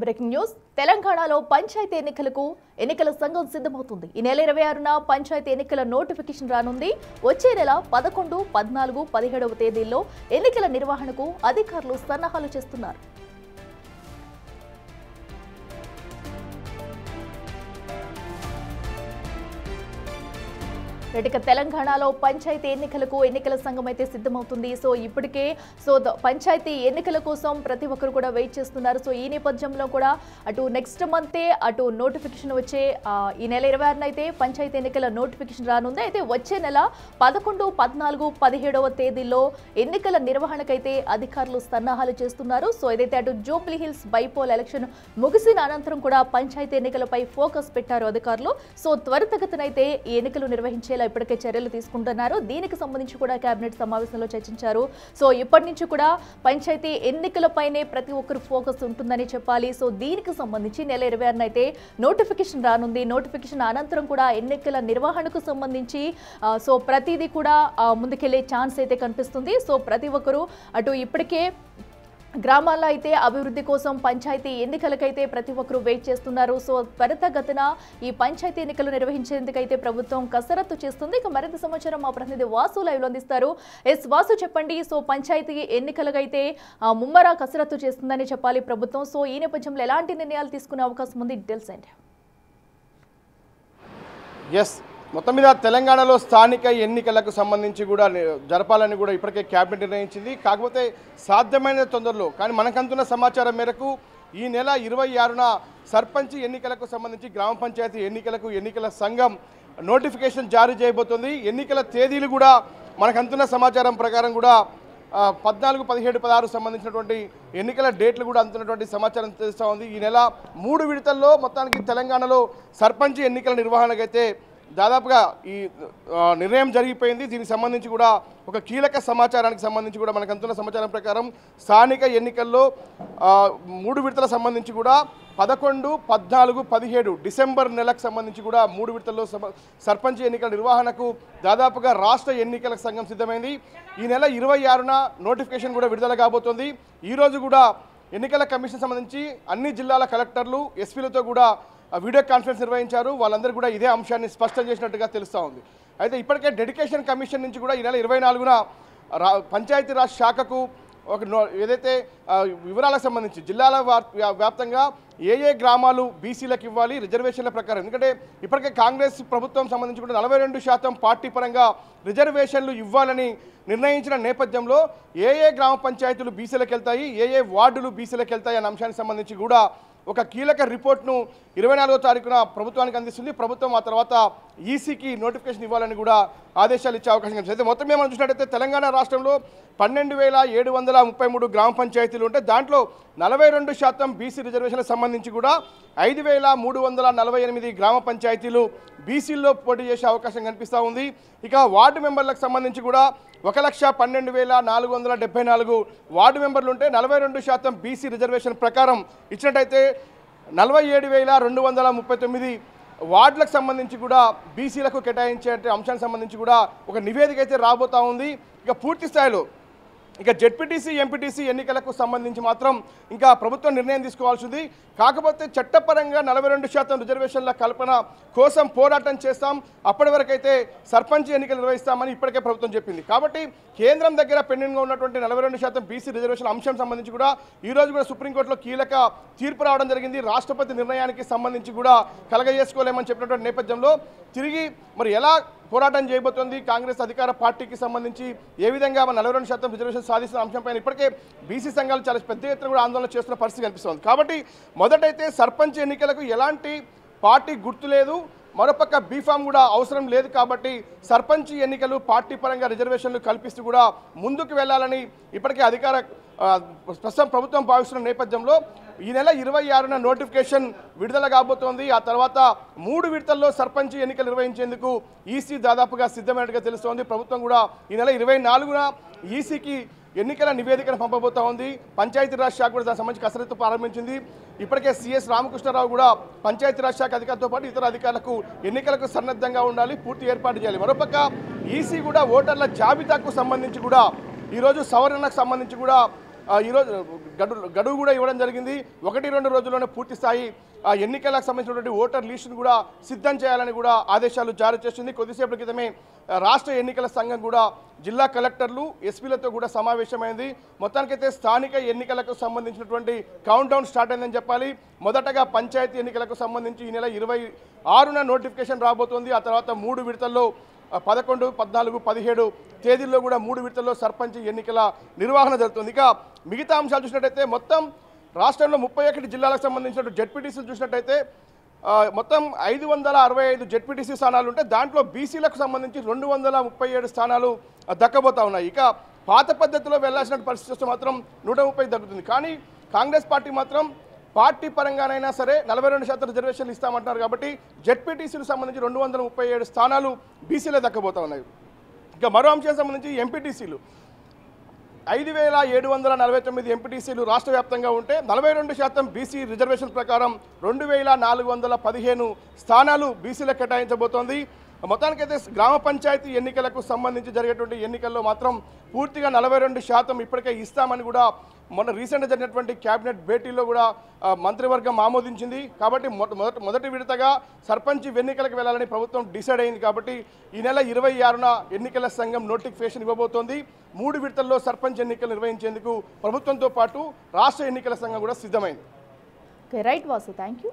Breaking news తెలంగాణలో పంచాయతీ ఎన్నికల సంఘం సిద్ధమవుతుంది. ఈ నెల 26న పంచాయతీ ఎన్నికల నోటిఫికేషన్ రానుంది. వచ్చే నెల 11, 14, 17వ తేదీల్లో ఎన్నికల నిర్వహణకు అధికారులు సన్నాహాలు చేస్తున్నారు. తెలంగాణలో పంచాయతీ ఎన్నికల సంఘం అయితే సిద్ధమవుతుంది. సో ఇప్పటికే పంచాయతీ ఎన్నికల కోసం ప్రతి ఒక్కరు కూడా వెయిట్ చేస్తున్నారు. సో ఈ నేపథ్యంలో కూడా అటు నెక్స్ట్ మంతే అటు నోటిఫికేషన్ వచ్చే ఈ నెల 26న అయితే పంచాయతీ ఎన్నికల నోటిఫికేషన్ రానుంది. అయితే వచ్చే నెల 11, 14, 17వ తేదీల్లో ఎన్నికల నిర్వహణకైతే అధికారులు సన్నాహాలు చేస్తున్నారు. సో ఏదైతే అటు జూబ్లీ హిల్స్ బైపోల్ ఎలక్షన్ ముగిసిన అనంతరం కూడా పంచాయతీ ఎన్నికలపై ఫోకస్ పెట్టారు అధికారులు. సో త్వరితగతిన అయితే ఈ ఎన్నికలు నిర్వహించేలా ఇప్పటికే చర్యలు తీసుకుంటున్నారు. దీనికి సంబంధించి కూడా కేబినెట్ సమావేశంలో చర్చించారు. సో ఇప్పటి నుంచి కూడా పంచాయతీ ఎన్నికలపైనే ప్రతి ఒక్కరు ఫోకస్ ఉంటుందని చెప్పాలి. సో దీనికి సంబంధించి నెల 26న అయితే నోటిఫికేషన్ రానుంది. నోటిఫికేషన్ అనంతరం కూడా ఎన్నికల నిర్వహణకు సంబంధించి సో ప్రతిదీ కూడా ముందుకెళ్లే ఛాన్స్ అయితే కనిపిస్తుంది. సో ప్రతి ఒక్కరు అటు ఇప్పటికే గ్రామాల్లో అయితే అభివృద్ధి కోసం పంచాయతీ ఎన్నికలకైతే ప్రతి ఒక్కరు వెయిట్ చేస్తున్నారు. సో త్వరితగతిన ఈ పంచాయతీ ఎన్నికలు నిర్వహించేందుకైతే ప్రభుత్వం కసరత్తు చేస్తుంది. ఇక మరింత సమాచారం మా ప్రతినిధి వాసు లైవ్ లో అందిస్తారు. వాసు చెప్పండి. సో పంచాయతీ ఎన్నికలకైతే ముమ్మర కసరత్తు చేస్తుందని చెప్పాలి ప్రభుత్వం. సో ఈ నేపథ్యంలో ఎలాంటి నిర్ణయాలు తీసుకునే అవకాశం ఉంది? డీటెయిల్స్ ఏంటి? మొత్తం మీద తెలంగాణలో స్థానిక ఎన్నికలకు సంబంధించి కూడా జరపాలని కూడా ఇప్పటికే కేబినెట్ నిర్ణయించింది. కాకపోతే సాధ్యమైన తొందరలో కానీ మనకంతున్న సమాచారం మేరకు ఈ నెల 26న సర్పంచ్ ఎన్నికలకు సంబంధించి గ్రామ పంచాయతీ ఎన్నికల సంఘం నోటిఫికేషన్ జారీ చేయబోతుంది. ఎన్నికల తేదీలు కూడా మనకంతున్న సమాచారం ప్రకారం కూడా 14, 17, 16 సంబంధించినటువంటి ఎన్నికల డేట్లు కూడా అందుతున్నటువంటి సమాచారం తెలుస్తూ ఉంది. ఈ నెల 3 విడతల్లో మొత్తానికి తెలంగాణలో సర్పంచ్ ఎన్నికల నిర్వహణకైతే దాదాపుగా ఈ నిర్ణయం జరిగిపోయింది. దీనికి సంబంధించి కూడా ఒక కీలక సమాచారానికి సంబంధించి కూడా మనకు అందుతున్న సమాచారం ప్రకారం స్థానిక ఎన్నికల్లో 3 విడతల సంబంధించి కూడా 11, 14, 17 డిసెంబర్ నెలకు సంబంధించి కూడా 3 విడతల్లో సర్పంచ్ ఎన్నికల నిర్వహణకు దాదాపుగా రాష్ట్ర ఎన్నికల సంఘం సిద్ధమైంది. ఈ నెల 26న నోటిఫికేషన్ కూడా విడుదల కాబోతోంది. ఈరోజు కూడా ఎన్నికల కమిషన్ సంబంధించి అన్ని జిల్లాల కలెక్టర్లు ఎస్పీలతో కూడా వీడియో కాన్ఫరెన్స్ నిర్వహించారు. వాళ్ళందరూ కూడా ఇదే అంశాన్ని స్పష్టం చేసినట్టుగా తెలుస్తూ ఉంది. అయితే ఇప్పటికే డెడికేషన్ కమిషన్ నుంచి కూడా ఈ నెల 24న పంచాయతీరాజ్ శాఖకు ఒక ఏదైతే వివరాలకు సంబంధించి జిల్లాల వ్యాప్తంగా ఏ గ్రామాలు బీసీలకు ఇవ్వాలి రిజర్వేషన్ల ప్రకారం, ఎందుకంటే ఇప్పటికే కాంగ్రెస్ ప్రభుత్వం సంబంధించి కూడా 42% పార్టీ పరంగా రిజర్వేషన్లు ఇవ్వాలని నిర్ణయించిన నేపథ్యంలో ఏ గ్రామ పంచాయతీలు బీసీలకు వెళ్తాయి, ఏ వార్డులు బీసీలకు వెళ్తాయి అనే అంశానికి సంబంధించి కూడా ఒక కీలక రిపోర్ట్ను 24వ తారీఖున ప్రభుత్వానికి అందిస్తుంది. ప్రభుత్వం ఆ తర్వాత ఈసీకి నోటిఫికేషన్ ఇవ్వాలని కూడా ఆదేశాలు ఇచ్చే అవకాశం కనిపిస్తుంది. అయితే మొత్తం మనం చూసినట్టయితే తెలంగాణ రాష్ట్రంలో 12,733 గ్రామ పంచాయతీలు ఉంటే దాంట్లో 42% బీసీ రిజర్వేషన్లకు సంబంధించి కూడా 5,348 గ్రామ పంచాయతీలు బీసీల్లో పోటీ చేసే అవకాశం కనిపిస్తూ ఉంది. ఇక వార్డు మెంబర్లకు సంబంధించి కూడా 1,12,474 వార్డు మెంబర్లు ఉంటే 42% బీసీ రిజర్వేషన్ ప్రకారం ఇచ్చినట్టయితే 47,239 వార్డులకు సంబంధించి కూడా బీసీలకు కేటాయించే అంశానికి సంబంధించి కూడా ఒక నివేదిక అయితే రాబోతూ ఉంది. ఇక పూర్తి స్థాయిలో ఇక జెడ్పీటీసీ ఎంపీటీసీ ఎన్నికలకు సంబంధించి మాత్రం ఇంకా ప్రభుత్వం నిర్ణయం తీసుకోవాల్సింది. కాకపోతే చట్టపరంగా 42% రిజర్వేషన్ల కల్పన కోసం పోరాటం చేస్తాం, అప్పటి వరకైతే సర్పంచ్ ఎన్నికలు నిర్వహిస్తామని ఇప్పటికే ప్రభుత్వం చెప్పింది. కాబట్టి కేంద్రం దగ్గర పెండింగ్గా ఉన్నటువంటి 42% బీసీ రిజర్వేషన్ అంశం సంబంధించి కూడా ఈరోజు కూడా సుప్రీంకోర్టులో కీలక తీర్పు రావడం జరిగింది. రాష్ట్రపతి నిర్ణయానికి సంబంధించి కూడా కలగజేసుకోలేమని చెప్పినటువంటి నేపథ్యంలో తిరిగి మరి ఎలా పోరాటం చేయబోతోంది కాంగ్రెస్ అధికార పార్టీకి సంబంధించి, ఏ విధంగా 42% రిజర్వేషన్ సాధిస్తున్న అంశంపైన ఇప్పటికే బీసీ సంఘాలు చాలా పెద్ద ఎత్తున కూడా ఆందోళన చేస్తున్న పరిస్థితి కనిపిస్తోంది. కాబట్టి మొదటైతే సర్పంచ్ ఎన్నికలకు ఎలాంటి పార్టీ గుర్తు లేదు, మరోపక్క బీఫామ్ కూడా అవసరం లేదు. కాబట్టి సర్పంచ్ ఎన్నికలు పార్టీ పరంగా రిజర్వేషన్లు కల్పిస్తూ కూడా ముందుకు వెళ్లాలని ఇప్పటికే ప్రస్తుతం ప్రభుత్వం భావిస్తున్న నేపథ్యంలో ఈ నెల 26న నోటిఫికేషన్ విడుదల కాబోతోంది. ఆ తర్వాత 3 విడతల్లో సర్పంచ్ ఎన్నికలు నిర్వహించేందుకు ఈసీ దాదాపుగా సిద్ధమైనట్టుగా తెలుస్తోంది. ప్రభుత్వం కూడా ఈ నెల 24న ఈసీకి ఎన్నికల నివేదికను పంపబోతా ఉంది. పంచాయతీరాజ్ శాఖ కూడా దానికి సంబంధించి కసరత్తు ప్రారంభించింది. ఇప్పటికే సిఎస్ రామకృష్ణారావు కూడా పంచాయతీరాజ్ శాఖ అధికారులతో పాటు ఇతర అధికారులకు ఎన్నికలకు సన్నద్ధంగా ఉండాలి, పూర్తి ఏర్పాటు చేయాలి. మరోపక్క ఈసీ కూడా ఓటర్ల జాబితాకు సంబంధించి కూడా ఈరోజు సవరణకు సంబంధించి కూడా ఈరోజు గడువు కూడా ఇవ్వడం జరిగింది. 1-2 రోజుల్లోనే పూర్తి స్థాయి ఎన్నికలకు సంబంధించినటువంటి ఓటర్ లిస్టును కూడా సిద్ధం చేయాలని కూడా ఆదేశాలు జారీ చేసింది. కొద్దిసేపటి క్రితమే రాష్ట్ర ఎన్నికల సంఘం కూడా జిల్లా కలెక్టర్లు ఎస్పీలతో కూడా సమావేశమైంది. మొత్తానికైతే స్థానిక ఎన్నికలకు సంబంధించినటువంటి కౌంట్ డౌన్ స్టార్ట్ అయిందని చెప్పాలి. మొదటగా పంచాయతీ ఎన్నికలకు సంబంధించి ఈ నెల 26న నోటిఫికేషన్ రాబోతోంది. ఆ తర్వాత 3 విడతల్లో 11, 14, 17 తేదీల్లో కూడా 3 విడతల్లో సర్పంచ్ ఎన్నికల నిర్వహణ జరుగుతుంది. ఇక మిగతా అంశాలు చూసినట్టయితే మొత్తం రాష్ట్రంలో 31 జిల్లాలకు సంబంధించిన జెడ్పీటీసీలు చూసినట్టయితే మొత్తం 565 జెడ్పీటీసీ స్థానాలు ఉంటే దాంట్లో బీసీలకు సంబంధించి 237 స్థానాలు దక్కబోతా ఉన్నాయి. ఇక పాత పద్ధతిలో వెళ్లాల్సిన పరిస్థితి వస్తే మాత్రం 130 దక్కుతుంది. కానీ కాంగ్రెస్ పార్టీ మాత్రం పార్టీ పరంగానైనా సరే 42% రిజర్వేషన్లు ఇస్తామంటున్నారు. కాబట్టి జెడ్పీటీసీలకు సంబంధించి 237 స్థానాలు బీసీలే దక్కబోతా ఉన్నాయి. ఇక మరో అంశానికి సంబంధించి ఎంపీటీసీలు 5749 ఎంపీటీసీలు రాష్ట్ర వ్యాప్తంగా ఉంటే 42% బీసీ రిజర్వేషన్ ప్రకారం 2415 స్థానాలు బీసీలకు కేటాయించబోతోంది. మొత్తానికైతే గ్రామ పంచాయతీ ఎన్నికలకు సంబంధించి జరిగేటువంటి ఎన్నికల్లో మాత్రం పూర్తిగా 42% ఇప్పటికే ఇస్తామని కూడా మొన్న రీసెంట్గా జరిగినటువంటి క్యాబినెట్ భేటీలో కూడా మంత్రివర్గం ఆమోదించింది. కాబట్టి మొదటి విడతగా సర్పంచ్ ఎన్నికలకు వెళ్లాలని ప్రభుత్వం డిసైడ్ అయింది. కాబట్టి ఈ నెల 26న ఎన్నికల సంఘం నోటిఫికేషన్ ఇవ్వబోతోంది. 3 విడతల్లో సర్పంచ్ ఎన్నికలు నిర్వహించేందుకు ప్రభుత్వంతో పాటు రాష్ట్ర ఎన్నికల సంఘం కూడా సిద్ధమైంది. Right Vasu, thank you.